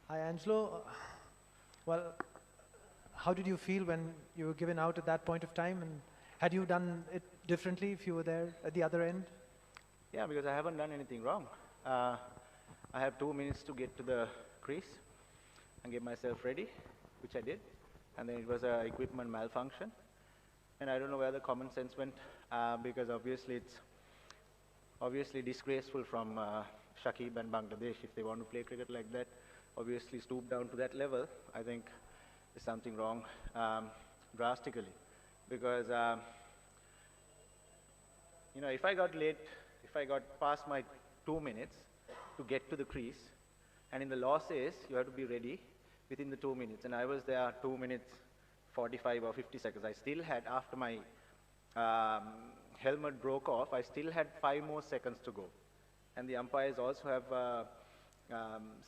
Hi, Angelo. Well, how did you feel when you were given out at that point of time? And had you done it differently if you were there at the other end? Yeah, because I haven't done anything wrong. Uh, I have 2 minutes to get to the crease and get myself ready, which I did. And then it was a equipment malfunction. And I don't know where the common sense went, because obviously it's obviously disgraceful from Shakib and Bangladesh if they want to play cricket like that. Obviously stoop down to that level. I think there's something wrong drastically, because if I got late, if I got past my 2 minutes to get to the crease, and in the law says you have to be ready within the 2 minutes, and I was there 2 minutes 45 or 50 seconds. I still had, after my um, helmet broke off, I still had 5 more seconds to go. And the umpires also have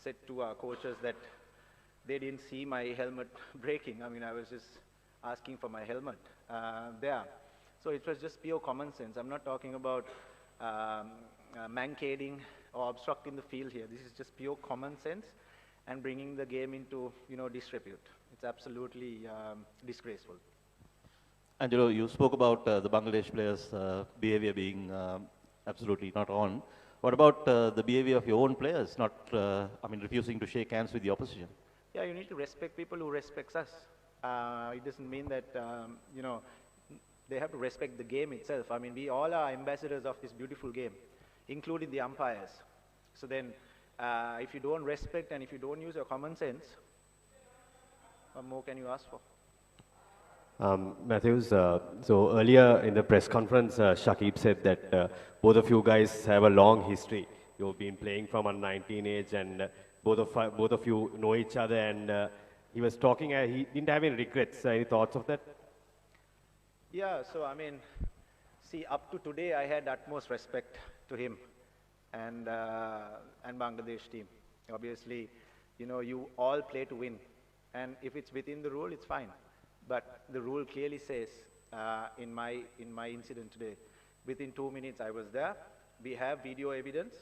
said to our coaches that they didn't see my helmet breaking. I mean, I was just asking for my helmet there. So it was just pure common sense. I'm not talking about mankading or obstructing the field here. This is just pure common sense and bringing the game into, disrepute. It's absolutely disgraceful. Angelo, you spoke about the Bangladesh players' behavior being absolutely not on. What about the behavior of your own players, not, refusing to shake hands with the opposition? Yeah, you need to respect people who respects us. It doesn't mean that, they have to respect the game itself. I mean, we all are ambassadors of this beautiful game, including the umpires. So then, if you don't respect and if you don't use your common sense, what more can you ask for? Matthews, so earlier in the press conference, Shakib said that both of you guys have a long history. You've been playing from a 19 age, and both of you know each other. And he was talking. He didn't have any regrets. Any thoughts of that? Yeah, so I mean, see, up to today, I had utmost respect to him and Bangladesh team. Obviously, you all play to win, and if it's within the rule, it's fine. But the rule clearly says, in my incident today, within 2 minutes I was there. We have video evidence.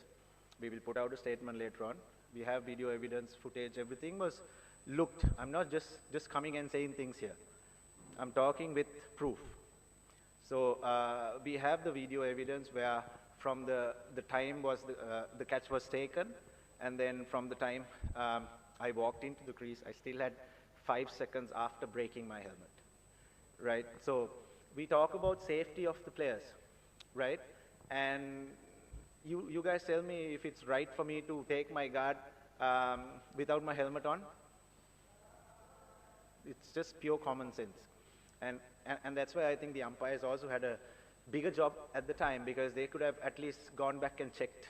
We will put out a statement later on. We have video evidence, footage, everything was looked. I'm not just coming and saying things here. I'm talking with proof. So we have the video evidence where from the time was the catch was taken, and then from the time I walked into the crease, I still had 5 seconds after breaking my helmet, right? So we talk about safety of the players, right? And you guys tell me if it's right for me to take my guard without my helmet on. It's just pure common sense. And that's why I think the umpires also had a bigger job at the time, because they could have at least gone back and checked.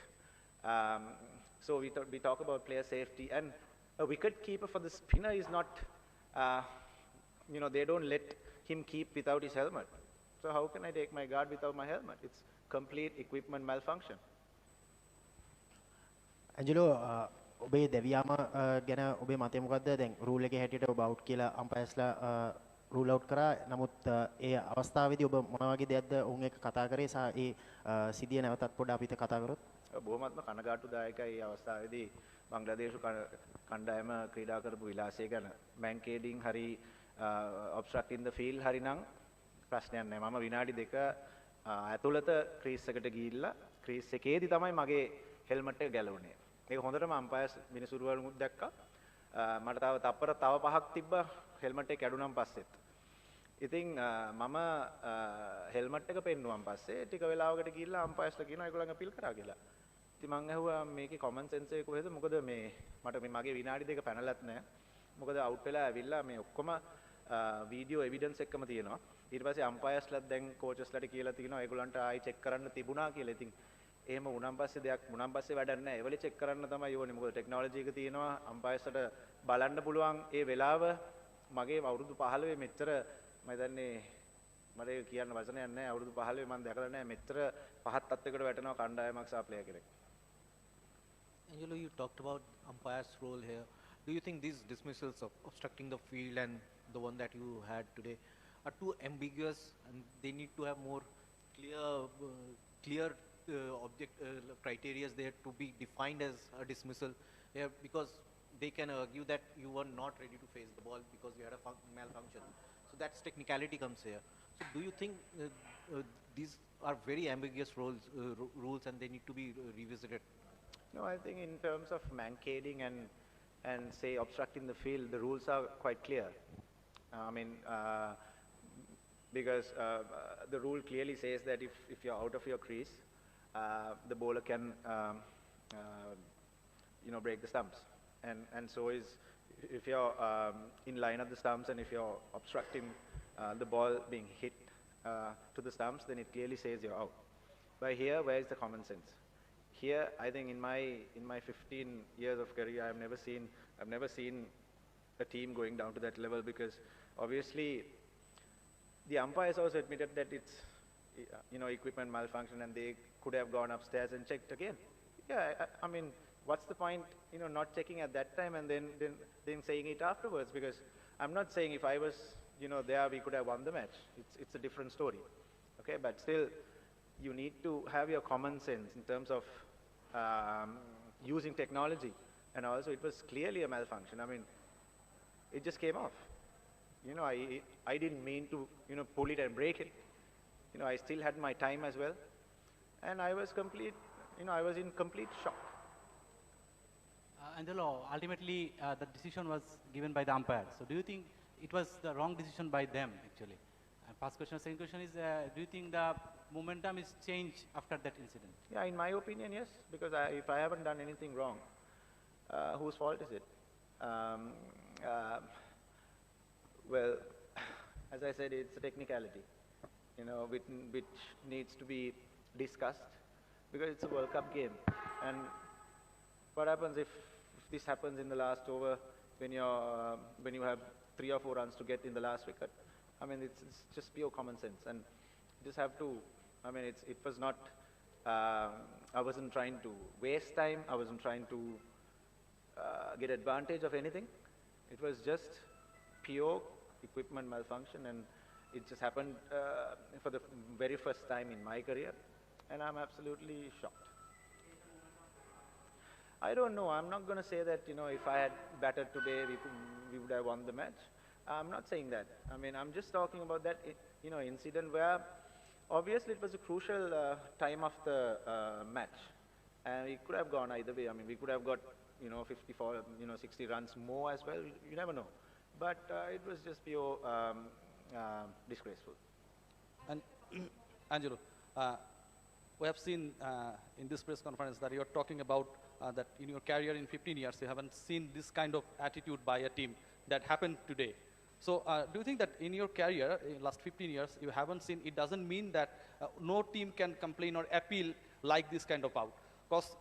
So we talk about player safety, and a wicket keeper for the spinner is not, they don't let him keep without his helmet. So how can I take my guard without my helmet? It's complete equipment malfunction. ඇජලෝ ඔබේ දෙවියාම ගැන ඔබේ මතය මොකද්ද? දැන් rule එකේ හැටියට ඔබ out කියලා අම්පයර්ස්ලා රූල් අවුට් කරා. නමුත් ඒ අවස්ථාවේදී ඔබ මොන වගේ දෙයක්ද ඔවුන් එක්ක කතා කරේ සහ ඒ සිදිය නැවතත් පොඩ්ඩක් අපිට කතා කරොත්. බොහොමත්ම කනගාටුදායකයි මේ අවස්ථාවේදී බංග්ලාදේශ කණ්ඩායම ක්‍රීඩා කරපු විලාසය ගැන. මැන්කේඩින් හරි obstructing the field හරි නම් ප්‍රශ්නයක් නැහැ. මම විනාඩි 2 ඇතුළත ක්‍රීස් එකට ගිහිල්ලා ක්‍රීස් එකේදී තමයි මගේ හෙල්මට් එක ගැලවුනේ. ඒක හොඳටම අම්පයර්ස් මිනිසුරුවලුත් දැක්කා. මට තව 5ක් තිබ්බා හෙල්මට් එක කැඩුනන් පස්සෙත්. ඉතින් මම හෙල්මට් එක පෙන්නුවන් පස්සේ ටික වෙලාවකට ගිහිල්ලා අම්පයර්ස්ලා කියනවා ඒගොල්ලන් අපීල් කරා කියලා. ඉතින් මං ඇහුවා මේකේ කොමන් සෙන්ස් එක කොහෙද? මොකද මට මගේ විනාඩි 2 පැනලත් නැහැ. මොකද අවුට් වෙලා ඇවිල්ලා මේ ඔක්කොම වීඩියෝ එවිඩන්ස් එක්කම තියෙනවා. ඊට පස්සේ අම්පයර්ස්ලාත් දැන් කෝචස්ලාට කියලා තිනවා ඒගොල්ලන්ට ආයි චෙක් කරන්න තිබුණා කියලා. ඉතින් එහෙම වුණාන් පස්සේ දෙයක් වුණාන් පස්සේ වැඩක් නැහැ. ඒවලේ චෙක් කරන්න තමයි ඕනේ. මොකද ටෙක්නොලොජි එක තියෙනවා. අම්පයර්ස්ලාට බලන්න පුළුවන් ඒ වෙලාව මගේ අවුරුදු 15 මෙච්චර මම දන්නේ මට ඒක කියන්න වචනයක් නැහැ. අවුරුදු 15 මම දැකලා නැහැ මෙච්චර පහත් තත්යකට වැටෙනවා කණ්ඩායමක් සහ ප්ලේයර් කෙනෙක්. Angelo, you talked about umpire's role here. Do you think these dismissals of obstructing the field and the one that you had today are too ambiguous, and they need to have more clear criteria there to be defined as a dismissal? Yeah, because they can argue that you were not ready to face the ball because you had a malfunction. So that's technicality comes here. So do you think these are very ambiguous rules and they need to be revisited? No, I think in terms of mankading and say obstructing the field, the rules are quite clear. I mean, because the rule clearly says that if you're out of your crease, the bowler can, break the stumps. And so is if you're in line of the stumps and if you're obstructing the ball being hit to the stumps, then it clearly says you're out. But here, where is the common sense? Here, I think in my 15 years of career, I've never seen a team going down to that level, because obviously the umpires also admitted that it's equipment malfunction and they could have gone upstairs and checked again. Yeah, I mean, what's the point not checking at that time and then saying it afterwards? Because I'm not saying if I was there we could have won the match. It's a different story. Okay, but still you need to have your common sense in terms of using technology. And also it was clearly a malfunction. I mean, it just came off. I didn't mean to pull it and break it. I still had my time as well, and I was in complete shock. Angelo, ultimately the decision was given by the umpire. So do you think it was the wrong decision by them actually? First question. Second question is, do you think the momentum is changed after that incident? Yeah, in my opinion, yes, because if I haven't done anything wrong, whose fault is it? Well, as I said, it's a technicality, which needs to be discussed, because it's a World Cup game. And what happens if this happens in the last over when you have 3 or 4 runs to get in the last wicket? I mean, it's just pure common sense, and you just have to. I mean, it was not. I wasn't trying to waste time. I wasn't trying to get advantage of anything. It was just pure equipment malfunction, and it just happened for the very first time in my career, and I'm absolutely shocked. I don't know. I'm not going to say that if I had batted today, we would have won the match. I'm not saying that. I mean, I'm just talking about that incident where obviously it was a crucial time of the match, and it could have gone either way. I mean, we could have got 54, 60 runs more as well. You never know. But it was just pure disgraceful. And Angelo, we have seen in this press conference that you are talking about that in your career in 15 years, you haven't seen this kind of attitude by a team that happened today. So do you think that in your career, in last 15 years, you haven't seen, it doesn't mean that no team can complain or appeal like this kind of out? Because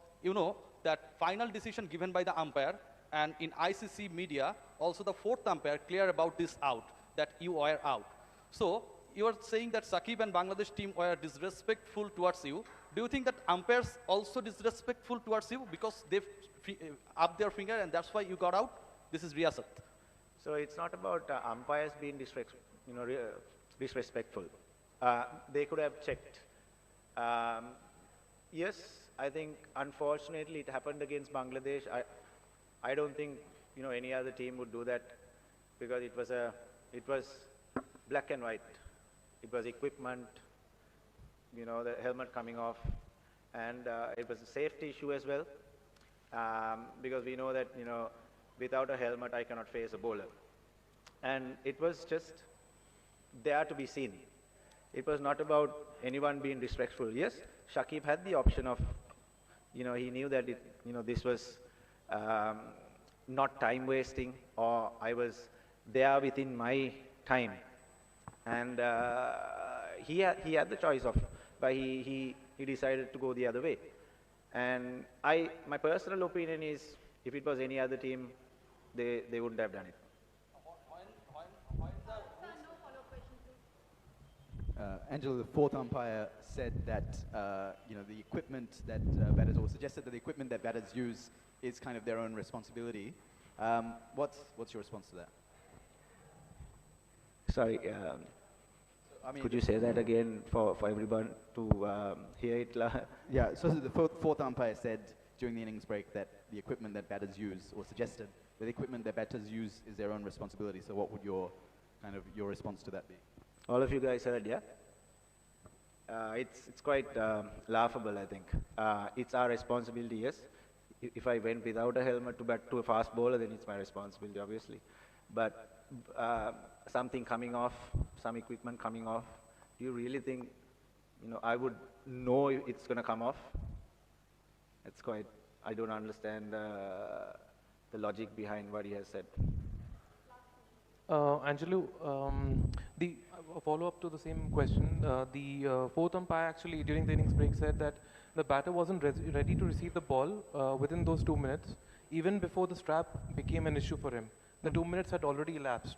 that final decision given by the umpire, and in ICC media, also the 4th umpire clear about this out, that you were out. So you are saying that Shakib and Bangladesh team were disrespectful towards you. Do you think that umpires also disrespectful towards you because they've up their finger and that's why you got out? This is Riyasat. So it's not about umpires being disrespectful. They could have checked. Yes, I think unfortunately it happened against Bangladesh. I don't think any other team would do that, because it was black and white. It was equipment, the helmet coming off, and it was a safety issue as well, because we know that without a helmet I cannot face a bowler, and it was just there to be seen. It was not about anyone being disrespectful. Yes, Shakib had the option of, he knew that this was not time wasting, or I was there within my time, and he had the choice of, but he decided to go the other way. And my personal opinion is, if it was any other team, they wouldn't have done it. Angelo, the 4th umpire said that the equipment that batters, or suggested that the equipment that batters use is kind of their own responsibility. What's your response to that? Sorry, could you say that again for everyone to hear it? Yeah, so the 4th umpire said during the innings break that the equipment that batters use, or suggested that the equipment that batters use is their own responsibility. So what would your your response to that be? All of you guys heard, yeah? It's quite laughable, I think. It's our responsibility, yes. If I went without a helmet to bat to a fast bowler, then it's my responsibility, obviously. But something coming off, some equipment coming off, do you really think, I would know it's going to come off? It's quite, I don't understand the logic behind what he has said. Angelo, a follow-up to the same question. The fourth umpire actually during the innings break said that the batter wasn't ready to receive the ball within those 2 minutes, even before the strap became an issue for him. The 2 minutes had already elapsed.